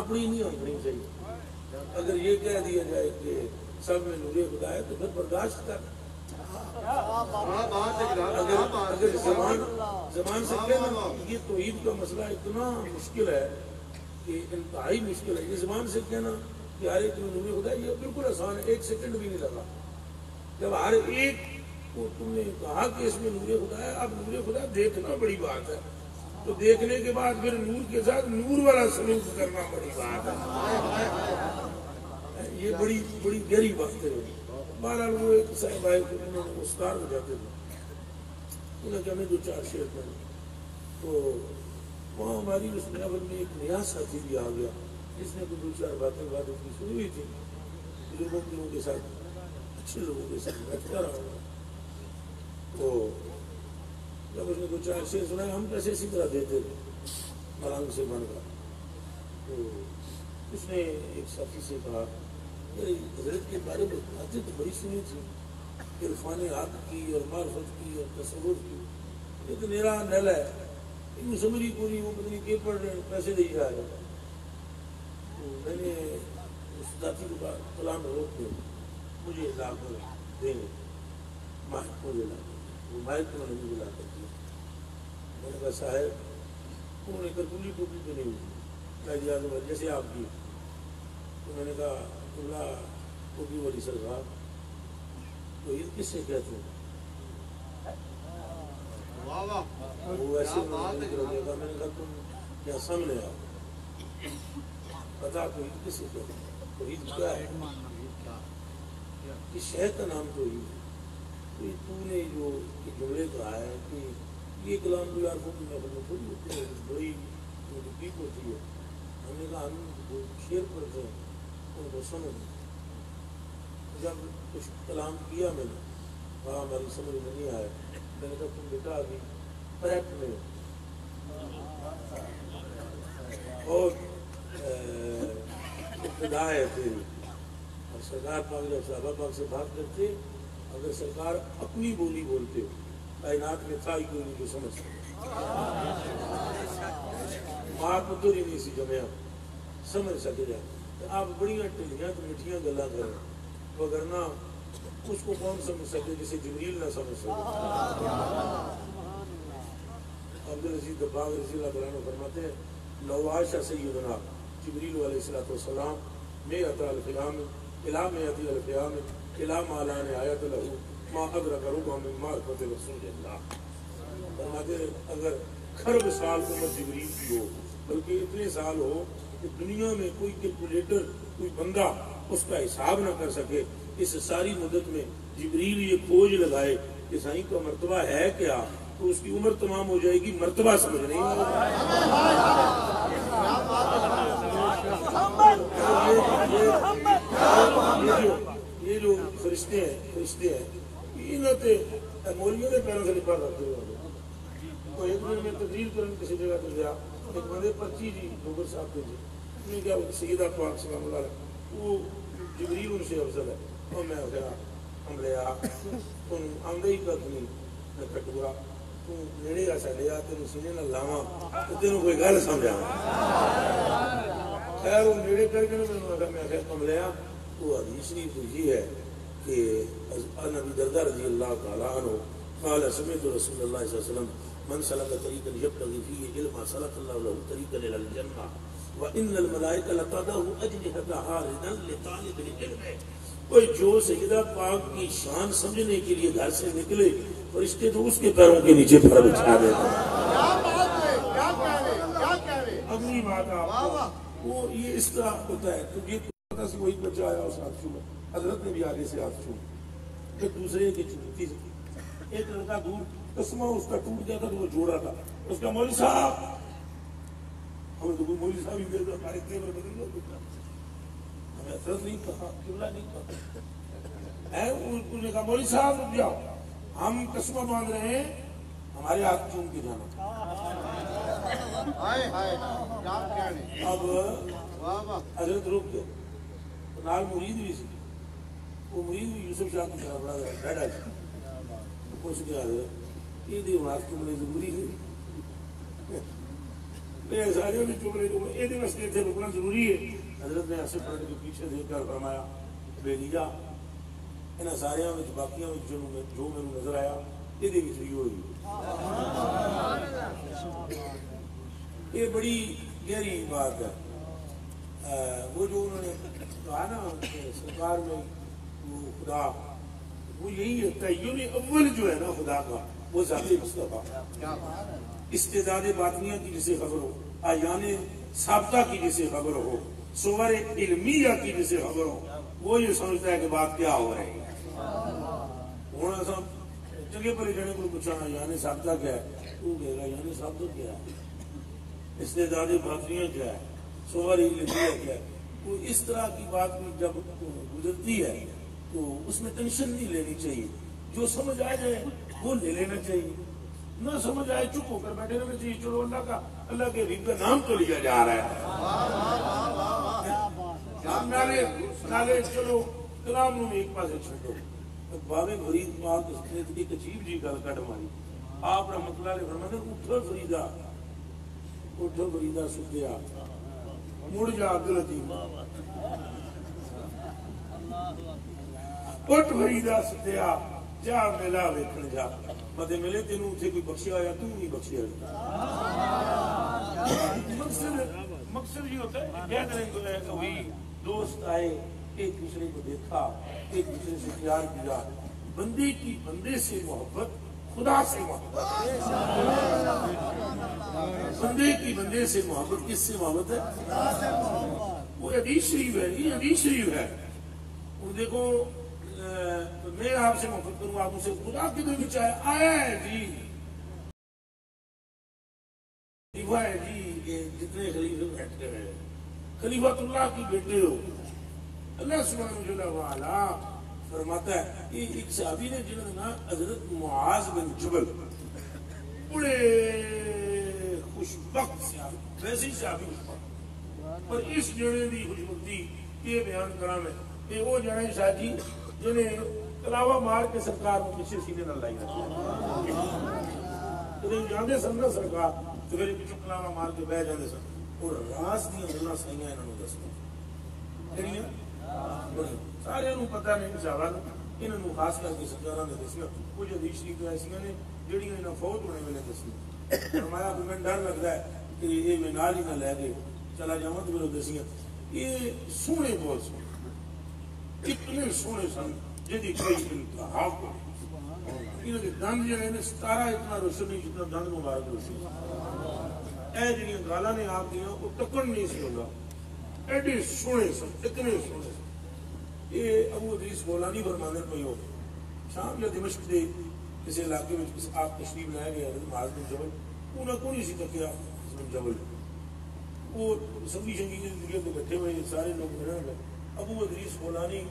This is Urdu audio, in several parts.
اپنی نہیں ہونی چاہیے. اگر یہ کہہ دیا جائے کہ سب میں نور خدا ہے تو پھر برداشت کر. اگر زبان سے کہنا یہ توحید کا مسئلہ اتنا مشکل ہے کہ انتہائی مشکل ہے. یہ زبان سے کہنا کہ ہر ایک میں نور خدا ہے یہ بالکل آسان ہے, 1 سیکنڈ بھی نہیں لگا. جب ہر ایک کو تم نے کہا کہ اس میں نور خدا ہے, اب نور خدا دیکھنا بڑی بات ہے, تو دیکھنے کے بعد پھر نور کے ساتھ نور والا سلوک کرنا بڑی بات ہے. یہ بڑی گہری بات ہے. بہرحال وہ ایک صاحب آئے کہ انہوں نے استاد ہو جاتے تھے, انہوں نے کہا میں 2-4 شعر پڑھے. تو وہاں ہماری اس محفل میں ایک نیا ساتھی بھی آ گیا جس نے کوئی 2-4 باتیں کی سنی ہوئی تھی. بزرگوں کے ساتھ اچھے لوگوں کے ساتھ بیٹھتا رہا. تو جب اس نے 2-4 شعر سنائے, ہم کیسے اسی طرح دیتے تھے ملنگ سے بن کر. تو اس نے ایک ساتھی سے کہا حضرت کے بارے میں باتیں تو بڑی سنی تھی, عرفان حق کی اور معرفت کی اور تصور کی, یہ تو میرا نل ہے, ان سمجھی پوری وہ پتہ نہیں کہ پڑھ رہے پیسے دے جا رہے. تو میں نے اس ساتھی کو کہا کلام روک دے, مجھے لا کر دینے مائک مجھے لا کر. وہ مائک انہوں نے مجھے لا کر دیا. میں نے کہا صاحب انہوں نے کرکولی ٹوپی تو نہیں ہوئی جیسے آپ کی. تو میں نے کہا اللہ ٹوپی والی سرکار تو عید کس سے کہتے ہیں؟ وہ ایسے میں نے کہا تم کیا سامنے آؤ بتا تو عید کس سے کہتے ہیں؟ تو عید کیا ہے؟ اس شہر کا نام تو عید ہے. تو نے جو جملے کہا ہے کہ یہ کلام بھی عارفوں کی محفل میں تھوڑی ہوتی ہے, بڑی ڈیپ ہوتی ہے. ہم نے کہا ہم شعر پڑھتے ہیں ان کو سمجھ. جب کچھ کلام کیا میں نے کہا ہماری سمجھ میں نہیں آیا. میں نے کہا تم بیٹا ابھی پریپ میں بہت ابتدا ہے تیری, اور سرکار پاک جب صحابہ پاک سے بات کرتے, اگر سرکار اپنی بولی بولتے ہو کائنات میں تھا ہی کوئی نہیں جو سمجھ سکے. ماں پتر ہی نہیں سی جمع سمجھ سکے جائے. آپ بڑیاں ٹھنڈیاں تو میٹھیاں گلا کریں, وگرنہ اس کو کون سمجھ سکے جسے جبریل نہ سمجھ سکے. عبدالعزیز دباغ رضی اللہ عنہ فرماتے ہیں لو عاش سیدنا جبریل علیہ الصلوۃ والسلام مئۃ الفیام الی مئۃ الفیام الی ما لا نہایت لہ ما ادرک ربع من معرفت رسول اللہ. فرماتے ہیں اگر خرب سال عمر جبریل کی ہو, بلکہ اتنے سال ہو کہ دنیا میں کوئی کیلکولیٹر کوئی بندہ اس کا حساب نہ کر سکے, اس ساری مدت میں جبریل یہ کھوج لگائے کہ سائیں کا مرتبہ ہے کیا, تو اس کی عمر تمام ہو جائے گی, مرتبہ سمجھ نہیں ہوگا. یہ جو فرشتے ہیں انہیں مولویوں نے پیروں سے نپال رکھتے ہوئے. تو ایک دن میں تقریر کرنے کسی جگہ پر گیا, ایک بندے پرچی جی ڈوگر صاحب کے جی انہیں کیا سیدہ پاک سلام اللہ علیہ وہ جبریل ان سے افضل ہے. اور میں کہا ہم لے آ تم آمدہ ہی کا دنی میں کٹورا تم نیڑے کا سا لے آ تینوں سینے نہ لاواں تو تینوں کوئی گل سمجھا. خیر وہ نیڑے کر کے میں کہا ہم لے آ. وہ حدیث شریف یہ ہے کہ نبی دردہ رضی اللہ تعالیٰ عنہ قال سمعت رسول اللہ صلی اللہ علیہ وسلم من سلک طریقا یبتغی فیہ علما سلک اللہ له طریقا الی الجنہ وان الملائکۃ لتضع اجنحتها رضا لطالب العلم. کوئی جو سیدہ پاک کی شان سمجھنے کے لیے گھر سے نکلے فرشتے تو اس کے پیروں کے نیچے پر بچھا دیتے ہیں. اگلی بات آپ وہ یہ اس طرح ہوتا ہے. تو یہ پتہ سے وہی بچہ آیا اس ہاتھ چھوڑا, حضرت نے بھی آگے سے ہاتھ چھوڑا, ایک دوسرے کی چھوٹی سے ایک لڑکا دور قسمہ اس کا ٹوٹ گیا تھا تو وہ جوڑا تھا. اس کا مولوی صاحب ہمیں تو کوئی مولوی صاحب ہی دے دو ہمارے تیور بدل لو بیٹا, ہمیں حضرت نہیں کہا قبلہ نہیں کہا. اس نے کہا مولوی صاحب رک جاؤ, ہم قسمہ باندھ رہے ہیں ہمارے ہاتھ چوم کے جانا. اب حضرت رک گئے, نال مرید بھی سی, وہ مرید بھی یوسف شاہ کی طرح بڑا بیٹھا سی. اس کے حضرت یہ دی ہاتھ چومنے ضروری ہے یہ سارے بھی چپ رہے یہ واسطے اتنے رکنا ضروری ہے. حضرت نے ایسے پلٹ کے پیچھے دیکھ کر فرمایا بے لیا یہاں سارے باقیاں جو میرے نظر آیا یہ بھی ہوئی. یہ بڑی گہری بات ہے. وہ جو انہوں نے کہا نا سرکار میں وہ خدا وہ یہی ہے تعین اول جو ہے نا خدا کا وہ ذات مصطفیٰ. استعداد باطنیہ کی جسے خبر ہو, آیان ثابتہ کی جسے خبر ہو, صور علمیہ کی جسے خبر ہو, وہ یہ سمجھتا ہے کہ بات کیا ہو رہی ہے. ہوں ایسا جگہ پر جانے کو پوچھا یعنی ثابتہ کیا ہے, تو کہے گا یعنی ثابتہ کیا ہے, استعداد باطنیہ کیا ہے, صور علمیہ کیا ہے. تو اس طرح کی بات جب گزرتی ہے تو اس میں ٹینشن نہیں لینی چاہیے. جو سمجھ آ جائے وہ لے لینا چاہیے, نہ سمجھ آئے چپ ہو کر بیٹھے رہنا چاہیے. چلو اللہ کے حبیب کا نام تو لیا جا رہا ہے. نالے چلو کلام میں ایک پاس چھوڑو. بابے فرید پاک نے ایک عجیب جی گل کٹ ماری. آپ رحمت اللہ علیہ فرماتے ہیں اٹھو فریدا سدیا مڑ جا عبد الحکیم. اٹھ فریدا سدیا جا میلا ویکھن جا. مدے ملے تینوں اتنے کوئی بخشیا ہوا تو نہیں بخشیا. مقصد یہ ہوتا ہے کہہ دیں کوئی دوست آئے ایک دوسرے کو دیکھا ایک دوسرے سے پیار کیا. بندے کی بندے سے محبت خدا سے محبت, بندے کی بندے سے محبت کس سے محبت ہے؟ وہ حدیث شریف ہے, یہ حدیث شریف ہے. اور دیکھو میں آپ سے محبت کروں, آپ مجھ سے خدا کے دل میں چاہے آیا ہے جی خلیفہ ہے جی, جتنے خلیفے بیٹھتے ہیں خلیفۃ اللہ کی بیٹے ہو. اللہ سبحانہ وتعالیٰ فرماتا ہے کہ ایک صحابی نے جنہوں نے نام حضرت معاذ بن جبل, بڑے خوشبخت صحابی, ویسے ہی صحابی خوشبخت, پر اس جنے دی خوشبختی یہ بیان کرا میں کہ وہ جنے شاہ جی جنہیں کلاوہ مار کے سرکار میں پیچھے سینے نہ لائی رہتی ہے. جاندے سن نا سرکار تو پھر پیچھے کلاوہ مار کے بہ جاندے سن. اور راز دیا گلاں سائیاں انہوں نے دسنا سارے پتا نہیں صحابہ انہوں خاص کر کے سرکاراں نے دسیا. کچھ حدیث شریف ایسیاں نے جہڑیاں انہاں فوت ہونے ویلے دسیاں. فرمایا کہ میں ڈر لگتا ہے کہ یہ میں نال ہی نہ لے کے چلا جاواں تو میرے دسیاں. یہ سونے بہت سونے اتنے سونے سن جی کوئی انتہا کو. انہوں کے دند جو ہے ستارہ اتنا روشن نہیں جتنا دند مبارک روشن. اے جڑیاں گالاں نے آپ دیاں وہ ٹکن نہیں سی ہوندا, ایڈے سونے سن, اتنے سونے سن. یہ ابو ادریس بولانی فرماندے پئے ہو شام یا دمشق کے کسی علاقے میں کسی آپ تشریف لائے گئے حضرت معاذ بن جبل, انہاں کو نہیں سی تکیا بن جبل. وہ سنگی شنگی کی زندگی میں بیٹھے ہوئے سارے لوگ ملن گئے. ابو ادریس بولانی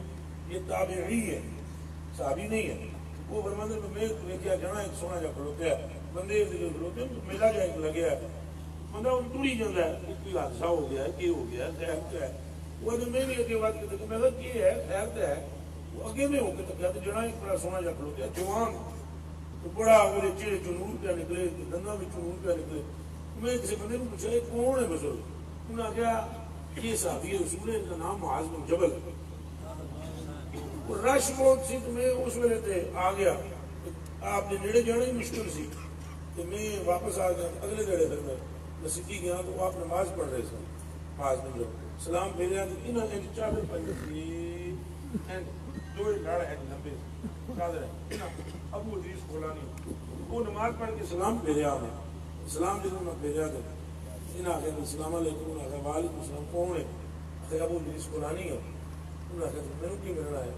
یہ تابعی ہے, صحابی نہیں ہے. وہ فرماندے میں دیکھا جانا ایک سونا جا کھڑوتا ہے, بندے کھڑوتے میلا جا ایک لگیا ہے, بندہ ان ٹوڑی جاتا ہے کوئی حادثہ ہو گیا ہے, یہ ہو گیا ہے, خیر کیا ہے. وہ میں بھی اگے بات کرتا میں کہا یہ ہے خیر تو ہے. وہ اگے میں ہو کے تکیا تو جنا ایک بڑا سونا جا کھڑوتا ہے جوان, تو بڑا وہ چہرے چ نور پہ نکلے, دنداں وچ نور پہ نکلے. میں کسی بندے کو پوچھا یہ کون ہے بزرگ؟ انہوں نے کہا یہ صحابی رسول ہے, ان کا نام معاذ بن جبل. رش بہت سی تو میں اس ویلے تے آ گیا, آپ نے نیڑے جانا ہی مشکل سی تو میں واپس آ گیا. اگلے دیڑے پھر میں مسجد گیا تو آپ نماز پڑھ رہے سن. معاذ بن جبل سلام پھیریا تو انہاں نے چادر پائی تھی, دو لڑ ہے لمبے چادر ہے. ابو ادریس بولانی وہ نماز پڑھ کے سلام پھیریا, انہیں سلام جدوں میں پھیریا تو انہاں آخیا السلام علیکم. انہاں آخیا وعلیکم السلام. کون ہے؟ آخیا ابو ادریس بولانی ہے. انہوں نے آخیا تو میرے کی ملنا ہے؟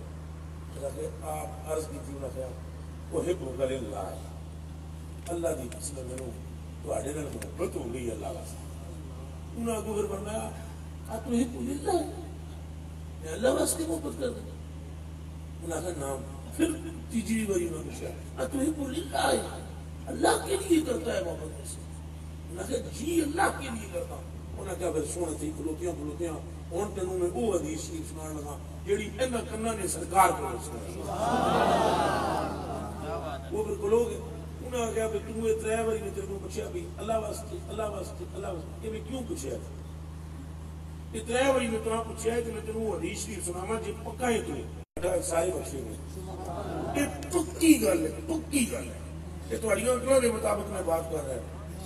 آپ عرض کی تھی. انہوں نے آخیا وہ حب للہ, اللہ دی قسم میرے تواڈے نال محبت ہو گئی اللہ واسطے. انہوں نے آگے پھر فرمایا آپ تو حب للہ, میں اللہ واسطے محبت کر دیں. انہوں نے آخیا نام. پھر تیسری باری انہوں نے پوچھا آپ تو حب للہ, اللہ کے لیے کرتا ہے محبت میں سے؟ انہوں نے کہا جی اللہ کے لیے کرتا ہوں. انہوں نے کہا پھر سونے تھی کھلوتیاں ہوں تینوں میں وہ حدیث شریف سنان لگا جیڑی انہاں کناں نے سرکار کو سنائی. وہ پھر کھلو گے. انہوں انہیں آخیا بھی تم یہ 3 باری میں تیرے کو پوچھا بھی اللہ واسطے اللہ واسطے اللہ واسطے، یہ کیوں پوچھا؟ یہ 3 باری میں تمہیں پوچھا ہے کہ میں تینوں حدیث شریف سناواں جی پکا ہے تو سارے بخشے نے۔ یہ پکی گل ہے، پکی گل ہے، یہ تھوڑی عقلوں کے مطابق میں بات کر رہا ہے،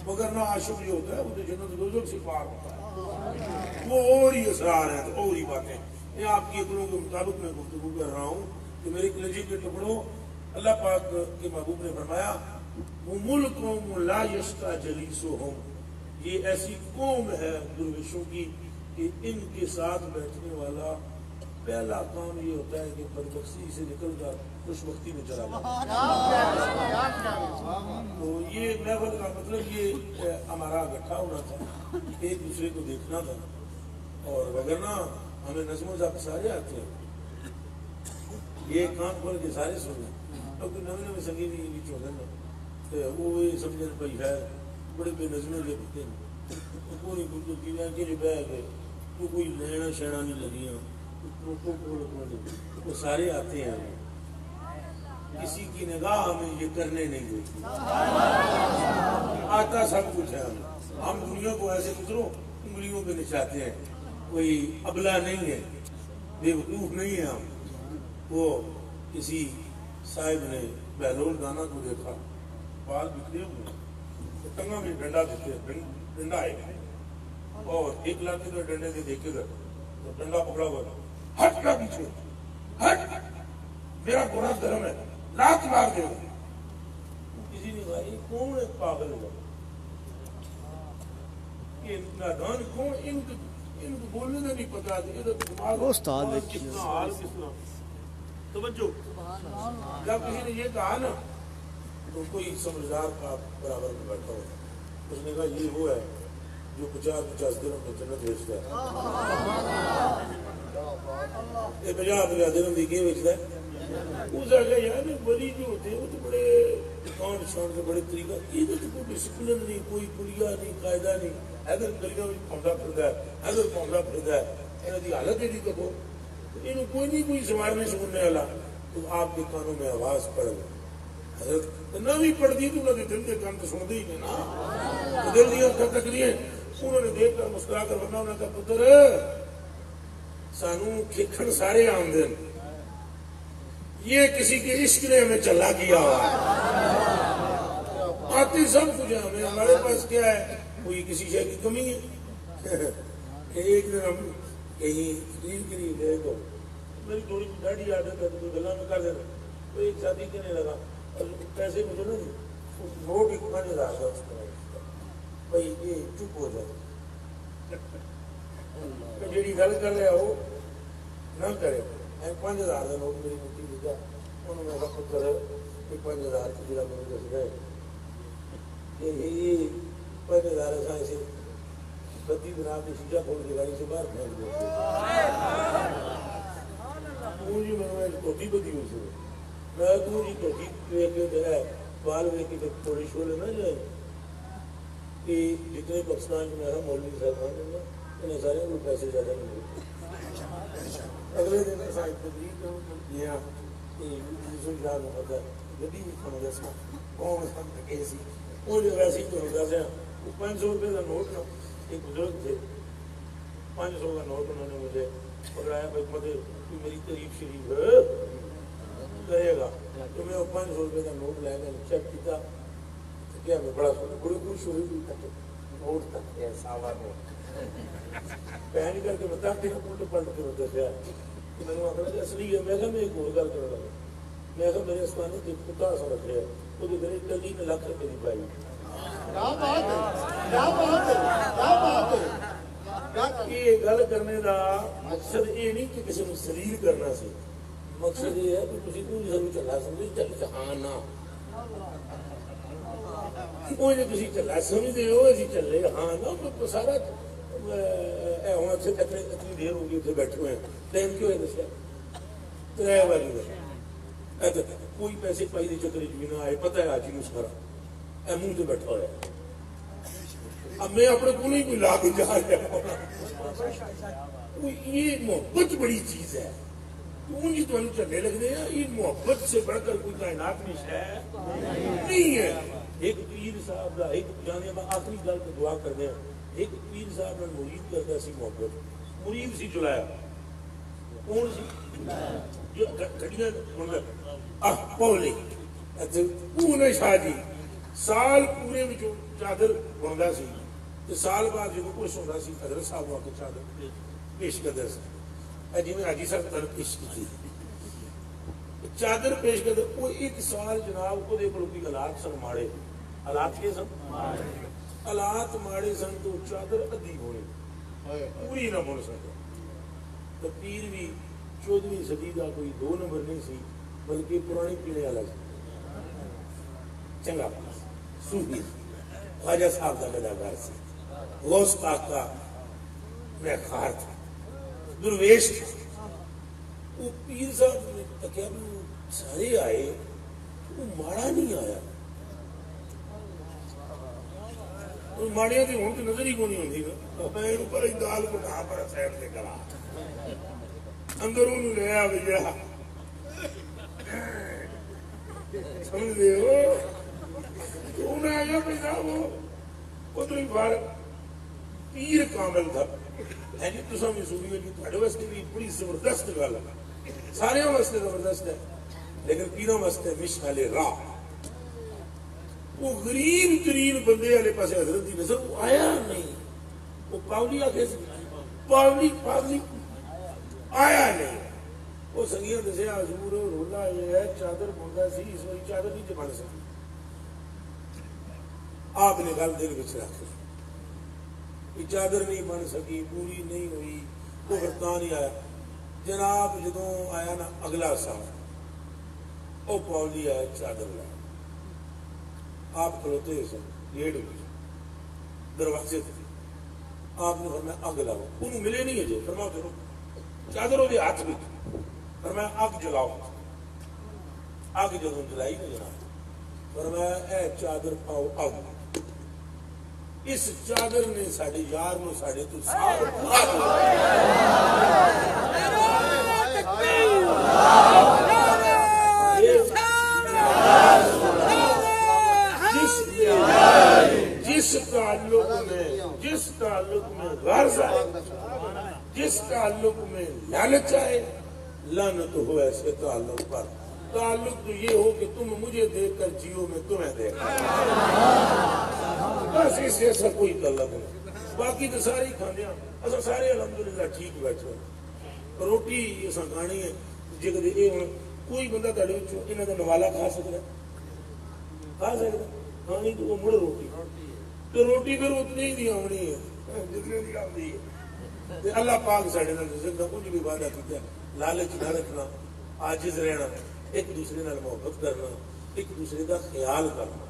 مگر نہ عاشق جو ہوتا ہے وہ تو جنت دوزخ سے پار ہوتا ہے، وہ اور ہی اسرار ہیں اور ہی باتیں۔ یہ آپ کی عقلوں کے مطابق میں گفتگو کر رہا ہوں کہ میرے کلیجے کے ٹکڑوں، اللہ پاک کے محبوب نے فرمایا ہم القوم لا یشقی جلیسہم، یہ ایسی قوم ہے درویشوں کی کہ ان کے ساتھ بیٹھنے والا پہلا کام یہ ہوتا ہے کہ بدبختی سے نکل کر خوش بختی میں چلا جاتا۔ تو یہ محفل کا مطلب یہ ہمارا اکٹھا ہونا تھا، ایک دوسرے کو دیکھنا تھا، اور وگرنہ ہمیں نظم و ضبط سارے آتے ہیں، یہ کام کھول کے سارے سنیں، کیونکہ نویں نویں سنگی بھی چوہن نا تو وہ یہ سمجھن پئی ہے بڑے بے نظمیں کے پتے پوری کی جو بہ گئے تو کوئی لینا شینا نہیں لگیاں، وہ سارے آتے ہیں، کسی کی نگاہ ہمیں یہ کرنے نہیں دیتی، آتا سب کچھ ہے، ہم دنیا کو ایسے گزرو انگلیوں پہ نچاتے ہیں، کوئی ابلا نہیں ہے، بے وقوف نہیں ہے ہم۔ وہ کسی صاحب نے بہلول دانا کو دیکھا، بال بکھرے ہوئے، ٹنگا میں ڈنڈا دیتے، ڈنڈا ہے اور ایک لاکھ کے ڈنڈے سے دیکھے گا تو ڈنڈا پکڑا ہوا، ہٹ کا پیچھے ہٹ، میرا گھوڑا گرم ہے، لات مار دے گا۔ کسی نے کہا یہ کون ہے پاگل ہوا، یہ نادان کون، ان کو بولنے کا نہیں پتا، دماغ کتنا حال کتنا توجہ۔ جب کسی نے یہ کہا نا تو کوئی سمجھدار کا برابر میں بیٹھا ہوا، اس نے کہا یہ وہ ہے جو 50 دنوں میں جنت بھیجتا ہے، یہ 50 دنوں کی کیوں بھیجتا ہے؟ اس آگے یار ولی جو ہوتے ہیں وہ تو بڑے کان شان کے بڑے طریقہ، یہ تو کوئی ڈسپلن نہیں، کوئی کلیا نہیں، قاعدہ نہیں، ادھر گلیوں میں پونڈا پھرتا ہے، ادھر پونڈا پھرتا ہے، انہوں کی حالت ہے تو انہوں کوئی نہیں کوئی سنوارنے سننے والا، تو آپ کے کانوں میں آواز پڑ گئی، حضرت نہ بھی پڑھ دی تو انہوں نے دل کے کان تو سن دی نہیں نا، دل دیا تک لیے انہوں نے دیکھ کر مسکرا کر ورنہ انہوں نے کہا پتر سانو کھکھن سارے آمدن، یہ کسی کے عشق نے ہمیں چلا کیا ہوا آتی سب کچھ ہے، ہمیں ہمارے پاس کیا ہے، کوئی کسی شے کی کمی ہے۔ ایک دن ہم کہیں تقریر کے لیے گئے تو میری تھوڑی سی ڈاڑھی عادت ہے تو گلا میں کر دینا، تو ایک ساتھی کہنے لگا اور پیسے مجھے نا نوٹ 5000 کا اس کا بھائی یہ چپ ہو جائے، جیڑی گل کر رہا وہ نہ کرے، 5000 کا نوٹ میری مٹھی دیتا، انہوں نے کہا پتر 5000 کی جگہ میرے دس گئے، یہ 5000 ایسے بدی بنا کے شیشہ کھول کے گاڑی سے باہر پھینک دیتے، جی میں ٹوٹی بدی ہو سی، میں تو جی ٹوٹی ویک کے جو ہے بال ویک کے تھوڑی شولے نہ جائے کہ جتنے پاکستان میں ہے مولوی صاحب انہیں سارے کو پیسے زیادہ نہیں ملتے۔ اگلے دن ایسا تقریر گیا یوسف شاہ کو پتا گڈی بھی کھانا دسا قوم سب لگے سی، وہ جو ویسے ہی تو دسیا وہ 500 روپے کا نوٹ نا، ایک بزرگ تھے 500 کا نوٹ انہوں نے مجھے پکڑایا، بھائی مطلب میری تعریف شریف کرے گا تو میں وہ 500 روپے کا نوٹ لے کر چیک کیا، کیا میں بڑا بڑی خوش ہوئی نوٹ تک ہے ساوا نوٹ پہن کر کے بتاتے ہیں الٹ پلٹ کے ہوتے تھے کہ میں نے آخر اصلی ہے، میں کہا میں ایک اور گل کرنے لگا، میں کہا میرے استعمال کے کتا سا رکھ رہا ہے وہ تو میرے کلی نے لاکھ روپے نہیں پائی، یہ گل کرنے کا مقصد یہ نہیں کہ کسی کو سلیل کرنا سی، مقصد یہ ہے کہ تھی تو ضرور چلا سمجھے چل جہانا وہ جو تھی چلا سمجھتے ہو اسی چلے ہاں نا سارا ہوں اتنی دیر ہو گئی اتنے بیٹھے ہوئے ہیں ٹائم کیوں ہے دسیا 3 بجے کوئی پیسے پائی کے چکر بھی نہ آئے، پتہ ہے آج سارا اے منہ سے بیٹھا ہوا ہے، اب میں اپنے کو نہیں کوئی لا کے جا رہا، یہ محبت بڑی چیز ہے، جی تمہیں چلے لگتے ہیں، یہ محبت سے بڑھ کر کوئی کائنات میں ہے نہیں ہے۔ ایک پیر صاحب دا ایک جانے میں آخری گل کو دعا کرنے ہیں. ایک پیر صاحب نے مرید کرتا سی محبت, مرید سی چلایا کون سی جو گھڑیاں پولی پونے شاہ جی سال پورے وچوں چادر بندا سی تے سال بعد جدوں کچھ ہوندا سی حضرت صاحب آ کے چادر پیش کردا سی. جی میں حاجی صاحب تر پیش کی چادر پیش کرتے وہ ایک سال جناب وہ کوئی حالات سن ماڑے. حالات کے سن حالات ماڑے سن تو چادر ادھی ہوئے پوری نہ بن سکے. تو پیر بھی 14ویں صدی کا کوئی 2 نمبر نہیں سی بلکہ پرانی پینے والا سی. چنگا صوفی خواجہ صاحب کا اداکار سی, غوث پاک کا میخار تھا, درویش تھا. وہ پیر صاحب نے تکیا بھی سارے آئے وہ ماڑا نہیں آیا. ماڑیاں کی ہوں تو نظر ہی کو نہیں ہوتی نا. میں پر دال بٹھا پر سائڈ سے کرا اندر انہوں لے آ بھیا سمجھ دے ہو تو انہیں آیا بھائی صاحب وہ ادھر بار پیر کامل تھا. یعنی تو سب سنی ہے کہ تھوڑے واسطے بھی بڑی زبردست گل ہے, سارے واسطے زبردست ہے, لیکن پیروں واسطے مشعل راہ. وہ غریب ترین بندے والے پاسے حضرت دی نظر وہ آیا نہیں. وہ پاولی آ کے پاولی آیا نہیں. وہ سنگیاں دسیا حضور رولا یہ ہے چادر بنتا سی اس وقت چادر نہیں بن سکی. آپ نے گل دل وچ رکھ لی چادر نہیں بن سکی پوری نہیں ہوئی وہ برتا نہیں آیا. جناب جدوں آیا نا اگلا سال وہ پاولی آیا چادر لایا. آپ کھلوتے سن 1:30 بجے دروازے تھے. آپ نے فرمایا اگ لاؤ. انہوں ملے نہیں ہے فرمایا کرو چادر وہ ہاتھ میں فرمایا اگ جلاؤ. اگ جدوں جلائی نا جناب فرمایا اے چادر پاؤ اگ. اس چادر نے ساڑے یار نو ساڑے تو سال پورا جس تعلق میں غرض آئے, جس تعلق میں لالچ آئے, لعنت ہو ایسے تعلق پر. تعلق تو یہ ہو کہ تم مجھے دیکھ کر جیو میں تمہیں دیکھ, بس اس سے ایسا کوئی تعلق نہیں. باقی تو سارے ہی کھانے ہیں اصل سارے الحمدللہ ٹھیک بیٹھے. روٹی ایسا کھانی ہے جی کدے یہ ہوں کوئی بندہ تھوڑے یہاں کا نوالا کھا سکتا ہے, کھا سکتا کھانی تو وہ مڑ روٹی تو روٹی پھر اتنی ہی دی آنی ہے جتنے دی آتی ہے. اللہ پاک ساڑھے نال زندہ کچھ بھی وعدہ کیتا ہے لالچ نہ رکھنا, عاجز رہنا, ایک دوسرے نال محبت کرنا, ایک دوسرے کا خیال کرنا.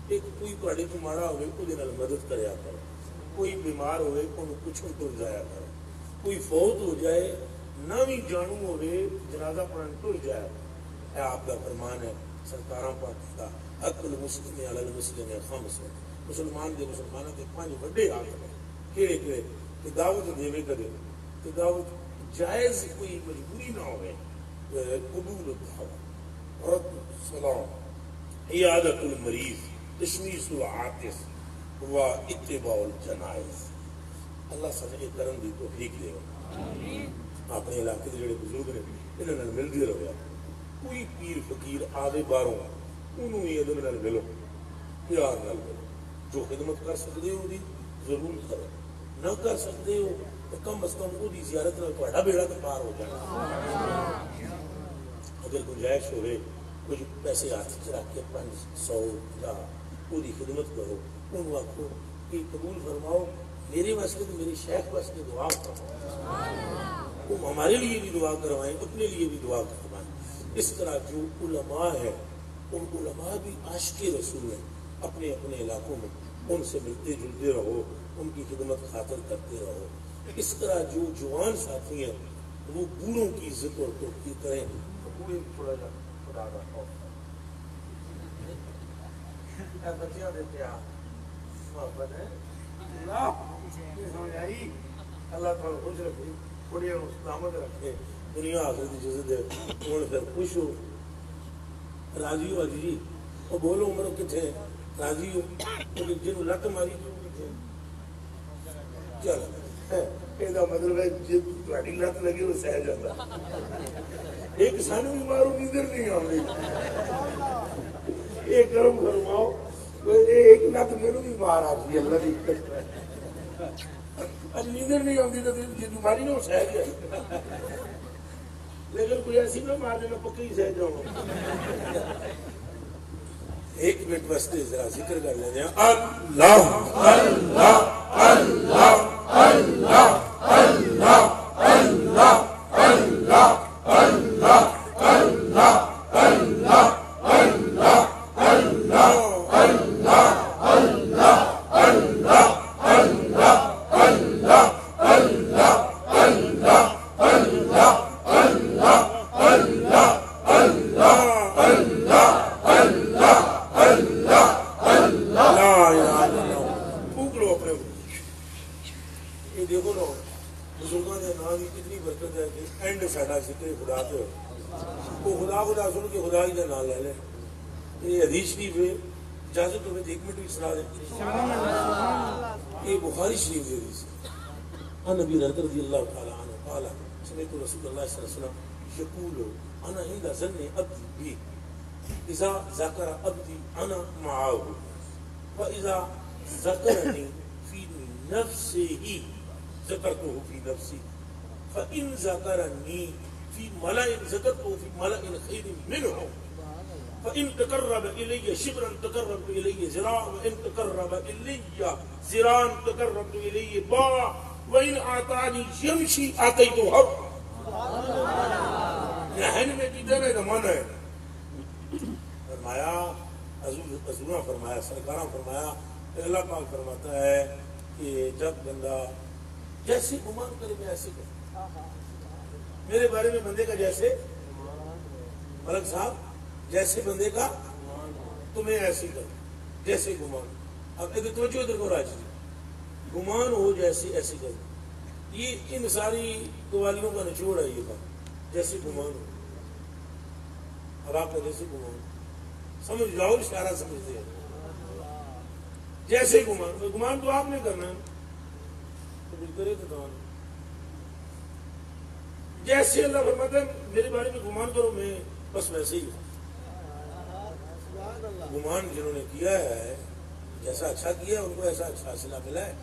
ایک کوئی تھوڑے کو ماڑا ہوئے کوئی نال مدد کریا کرو, کوئی بیمار ہوئے انہوں کچھ ٹر جایا کرو, کوئی فوت ہو جائے نہ بھی جانو ہوئے جنازہ پڑھن ٹر جایا. اے آپ کا فرمان ہے سرکاراں پاک کا حق المسلم علی المسلم خمس, مسلمان دے مسلمانوں کے 5 بڑے حق ہیں. کیڑے کیڑے کہ دعوت دیوے کرے کہ دعوت جائز کوئی مجبوری نہ ہوئے, قبول الدعوت, رد السلام, عیادت المریض, تشمیس العاطس و اتباع الجنائز. اللہ سمجھے کرم دی توفیق دے گا. اپنے علاقے کے جڑے بزرگ نے انہوں نے ملتے رہو. کوئی پیر فقیر آدھے باروں انہوں ہی ادب نال ملو, پیار نال ملو. جو خدمت کر سکتے ہو دی ضرور کرو, نہ کر سکتے ہو تو کم از کم وہ دی زیارت نال تہاڈا بیڑا تے پار ہو جائے. اگر گنجائش ہوئے کچھ پیسے ہاتھ چ رکھ کے 500 یا وہ دی خدمت کرو, انہوں آخو کہ قبول فرماؤ میرے واسطے تو میرے شیخ واسطے دعا کرو, وہ ہمارے لیے بھی دعا کروائیں, اپنے لیے بھی دعا کروائیں. اس طرح جو علماء ہے ان علماء بھی عاشق رسول ہیں. اپنے اپنے علاقوں میں ان سے ملتے جلتے رہو, ان کی خدمت خاطر کرتے رہو. اس طرح جو جوان ساتھی ہیں وہ بوڑھوں کی عزت اور توقیر کریں. بوڑھے تھوڑا جا خدا کا خوف بچیاں دیتے محبت ہے. اللہ تعالیٰ خوش رکھے, بڑے سلامت رکھے, دنیا آخرت کی عزت ہے. اور پھر خوش ہو, راضی ہو. جی وہ بولو عمر کتنے راضی ہو جن لت ماری چل یہ مطلب ہے جی تاری لت لگی وہ سہ جاتا ایک سانو بھی مارو نیندر نہیں آئی ایک گرم فرماؤ ایک لت میرے بھی مار آ جی اللہ کی نیندر نہیں آتی تو جی ماری نہ سہ گیا لیکن کوئی ایسی نہ مار دینا پکی ہی سہ جاؤں ایک منٹ واسطے ذرا ذکر کر لیتے ہیں اللہ اللہ اللہ اللہ اللہ اللہ اللہ اللہ اللہ اللہ اللہ اجازت ہو ایک منٹ بھی سنا دیں یہ بخاری شریف دے دی عن ابی ہریرہ رضی اللہ تعالی عنہ قال سمعت رسول اللہ صلی اللہ علیہ وسلم یقول انا عند ظن عبدی بی اذا ذکر عبدی انا معه واذا ذکرنی فی نفسه ذکرته فی نفسی فان ذکرنی فی ملأ ذکرته فی ملأ خیر منه فإن تقرب إلي شبرا تقربت إليه ذراعا وإن تقرب إلي ذراعا تقربت إليه باعا وإن أعطاني يمشي آتيته حق نحن میں کدھر ہے زمانہ ہے فرمایا حضور فرمایا سرکارہ فرمایا اللہ پاک فرماتا ہے کہ جب بندہ جیسے گمان کرے میں ایسے کروں میرے بارے میں بندے کا جیسے ملک صاحب جیسے بندے کا تمہیں ایسے کرو جیسے گمان اب ادھر توجہ ادھر کو راجی گمان ہو جیسے ایسے کرو یہ ان ساری قوالیوں کا نچوڑ ہے یہ بات جیسے گمان ہو اب آپ کا جیسے گمان سمجھ جاؤ اشارہ سمجھتے ہیں جیسے گمان تو آپ نے کرنا ہے تو کچھ کرے تو کہاں جیسے اللہ فرماتا ہے میرے بارے میں گمان کرو میں بس ویسے ہی ہوں گمان جنہوں نے کیا ہے جیسا اچھا کیا ان کو ایسا اچھا صلہ ملا ہے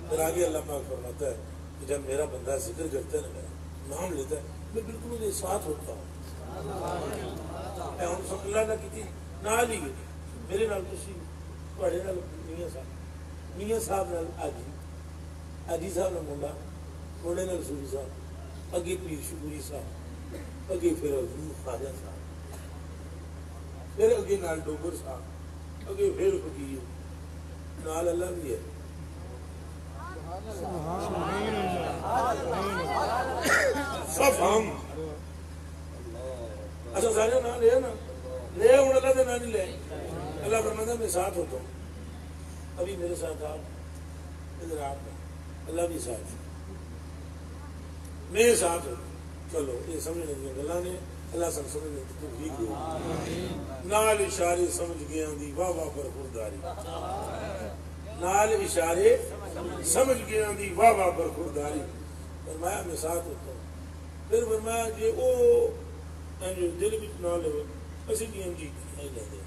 پھر آگے اللہ پاک فرماتا ہے کہ جب میرا بندہ ذکر کرتا ہے نا میرا نام لیتا ہے میں بالکل میرے ساتھ ہوتا ہوں ہم سب اللہ نہ کی نہ لی گئی میرے نال کسی پڑھے نال میاں صاحب نال آجی صاحب نال منڈا موڑے نال سوری صاحب اگے پیر شکوری صاحب اگے پھر خواجہ صاحب پھر اگے نال ڈوگر صاحب اگے پھر فقیر نال اللہ بھی ہے سب ہم اچھا سارے نام لے نا لے ہوں اللہ دے نام نہیں لے اللہ فرماتا میں ساتھ ہوتا ہوں ابھی میرے ساتھ آپ ادھر آپ اللہ بھی ساتھ میں ساتھ ہوں چلو یہ سمجھنے کی گلا نے اللہ سب سمجھنے کی توفیق دے نال اشارے سمجھ گیا دی واہ واہ پر خورداری نال اشارے سمجھ گیا دی واہ واہ پر خورداری فرمایا میں ساتھ ہوتا ہوں پھر فرمایا جی او دل بھی نہ لے اسی بھی جی نہیں لیتے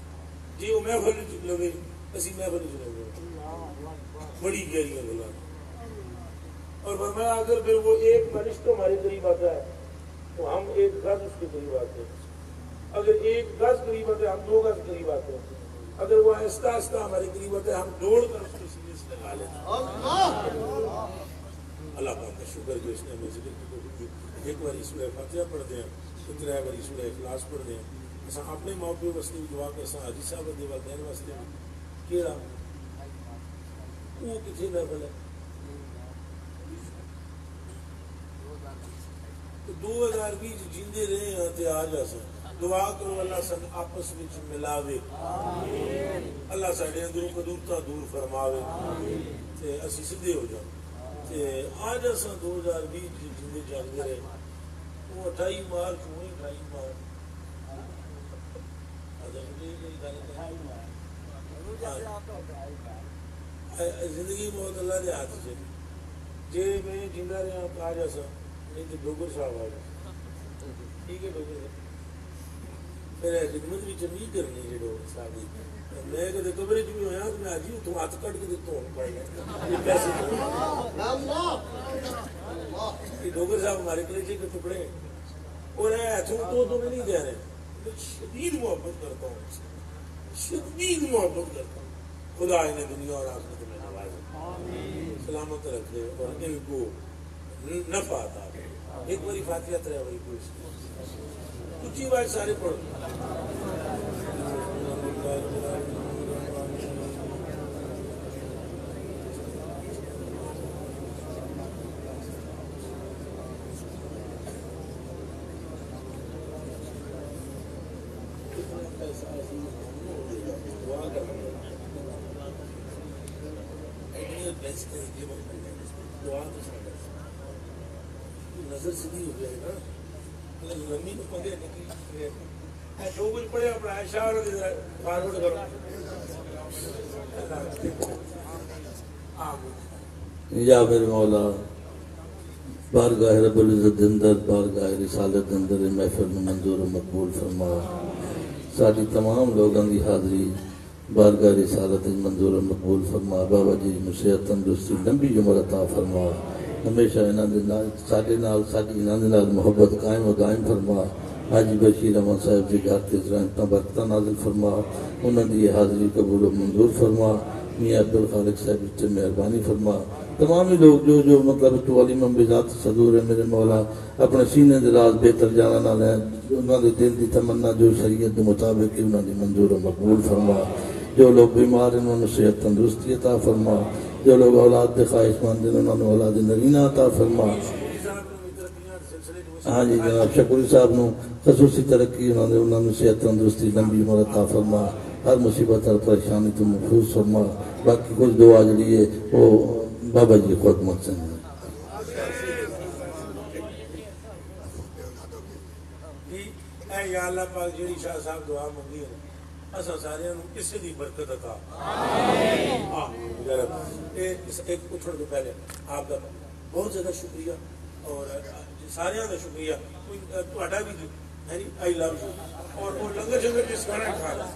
جی وہ محفل لوے اسی محفل لوے بڑی گہری گلا اور فرمایا اگر پھر وہ ایک فرشتہ ہمارے قریب آتا ہے تو ہم ایک گز اس کے قریب آتے ہیں اگر ایک گز قریب آتے ہیں ہم 2 گز قریب آتے ہیں اگر وہ آہستہ آہستہ ہمارے قریب آتے ہیں ہم دوڑ کر اس کے سینے سے لگا لیتے ہیں اللہ پاک کا شکر کہ اس نے ہمیں ذکر کی توفیق دی ایک بار سورہ فاتحہ پڑھتے ہیں 3 بار سورہ اخلاص پڑھتے ہیں ایسا اپنے ماں پیو واسطے بھی دعا کہ حاجی صاحب دے والدین واسطے بھی کیڑا وہ کتنے لیول ہے 2020 جیندے رہے ہیں تے آ جا سن دعا کرو اللہ سن آپس وچ ملاوے اللہ ساڈے اندروں قدورتاں دور فرماوے تے اسی سیدھے ہو جاؤ تے آ جا سن 2020 جیندے جاندے رہے وہ 28 مارچ ہوئی 28 مارچ زندگی موت اللہ کے ہاتھ سے جی میں جیندہ رہا آ جا سا نہیں تو ڈوگر صاحب آ جا ٹھیک ہے ڈوگر صاحب پھر خدمت بھی چنگی کرنی جی ڈوگر صاحب کی میں کدے کمرے چ بھی ہوا تو میں جی اتوں ہاتھ کٹ کے دیتا ہوں پڑھ پیسے ڈوگر صاحب ہمارے کلیجے کے ٹکڑے ہیں اور ہاتھوں تو میں نہیں کہہ رہے میں شدید محبت کرتا ہوں شدید محبت کرتا ہوں خدا انہیں دنیا اور آخرت میں نوازے سلامت رکھے اور ان کو نفع عطا کرے ایک باری فاتحہ ترے وہی کوئی اونچی بات سارے پڑھو نظر سیدھی ہو جائے نا لمبی کو پگے نکلی جو کچھ پڑے اپنا اشارہ فارورڈ کرو یا میرے مولا بارگاہ رب العزت اندر بارگاہ رسالت اندر محفل میں منظور و مقبول فرما ساری تمام لوگوں کی حاضری بارگاہ رسالت منظور و مقبول فرما بابا جی صحت تندرستی لمبی عمر عطا فرما ہمیشہ ساڈے نال ساڈی انہاں دے نال محبت قائم و دائم فرما حاجی بشیر احمد صاحب جی گھر تے رحمتاں برکتاں نازل فرما انہاں دی حاضری قبول و منظور فرما میاں عبدالخالق صاحب تے مہربانی فرما تمام ہی لوگ جو مطلب تو علی منبذات صدور ہے میرے مولا اپنے سینے دے راز بہتر جانا نال ہیں انہاں دے دل دی تمنا جو شریعت دے مطابق انہاں دی منظور و مقبول فرما جو لوگ بیمار ہیں انہوں نے صحت تندرستی عطا فرما جو لوگ اولاد دے خواہش مند ہیں انہوں نے اولاد نرینہ عطا فرما ہاں جی جناب شکوری صاحب نو خصوصی ترقی انہوں نے صحت تندرستی لمبی عمر عطا فرما ہر مصیبت ہر پریشانی تو محفوظ فرما باقی کچھ دعا جڑی ہے وہ بابا جی خود مقصد ہے یا اللہ پاک جڑی شاہ صاحب دعا منگی ہے اساں سارے کسی دی برکت عطا ایک پوچھنے تو پہلے آپ کا بہت زیادہ شکریہ اور سارے کا شکریہ تہاڈا بھی آئی لو یو اور وہ لنگر شنگر جس کھانا کھا